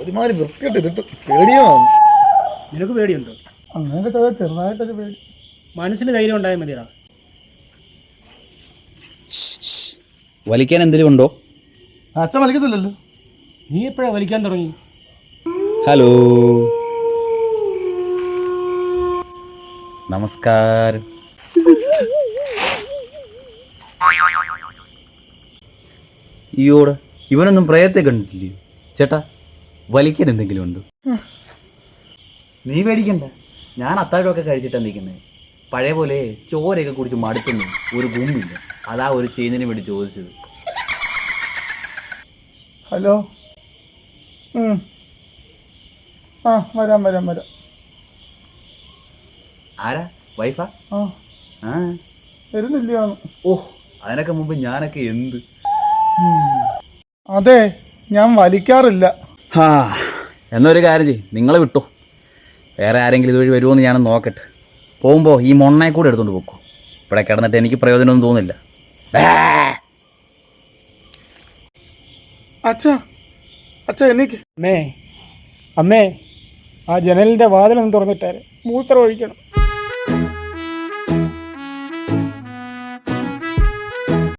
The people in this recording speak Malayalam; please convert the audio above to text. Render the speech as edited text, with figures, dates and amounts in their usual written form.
ഒരുമാതിരി വൃത്തിയായിട്ട് ഇരുട്ട് പേടിയോ? നിനക്ക് പേടിയുണ്ടോ? അങ്ങനെയൊക്കെ ചെറുതായിട്ടൊരു പേടി. മനസ്സിന് ധൈര്യം ഉണ്ടായാൽ മതിയാ. വലിക്കാൻ എന്തെങ്കിലും ഉണ്ടോ? അച്ഛൻ വലിക്കത്തില്ലല്ലോ. നീ എപ്പോഴാ വലിക്കാൻ തുടങ്ങി? ഹലോ, നമസ്കാരം. ഈയോടെ ഇവനൊന്നും പ്രയത്തെ കണ്ടിട്ടില്ലേ ചേട്ടാ? വലിക്കാൻ എന്തെങ്കിലും ഉണ്ടോ? നീ പേടിക്കണ്ട, ഞാൻ അത്താഴമൊക്കെ കഴിച്ചിട്ടാണ് നിൽക്കുന്നത്. പഴയ പോലെ ചോരയൊക്കെ കുടിച്ച് മടുക്കുന്നു, ഒരു ഗുമ്മില്ല. അതാ ഒരു ചെയ്യുന്നതിന് വേണ്ടി ചോദിച്ചത്. ഹലോ. ആ വരാം. ആരാ? വൈഫാ? ആ വരുന്നില്ല. ഓ, അതിനൊക്കെ മുമ്പ് ഞാനൊക്കെ എന്ത്. അതെ, ഞാൻ വലിക്കാറില്ല. ഹാ, എന്നൊരു കാര്യം ചെയ്യ്, നിങ്ങളെ വിട്ടോ. വേറെ ആരെങ്കിലും ഇതുവഴി വരുമോയെന്ന് ഞാനൊന്ന് നോക്കട്ടെ. പോകുമ്പോൾ ഈ മൊണ്ണയെ കൂടെ എടുത്തുകൊണ്ട് പോക്കോ. ഇവിടെ കിടന്നിട്ട് എനിക്ക് പ്രയോജനമൊന്നും തോന്നില്ല. അച്ഛാ എനിക്ക് അമ്മേ, ആ ജനലിൻ്റെ വാതിലൊന്ന് തുറന്നിട്ടേരെ, മൂത്രം ഒഴിക്കണം.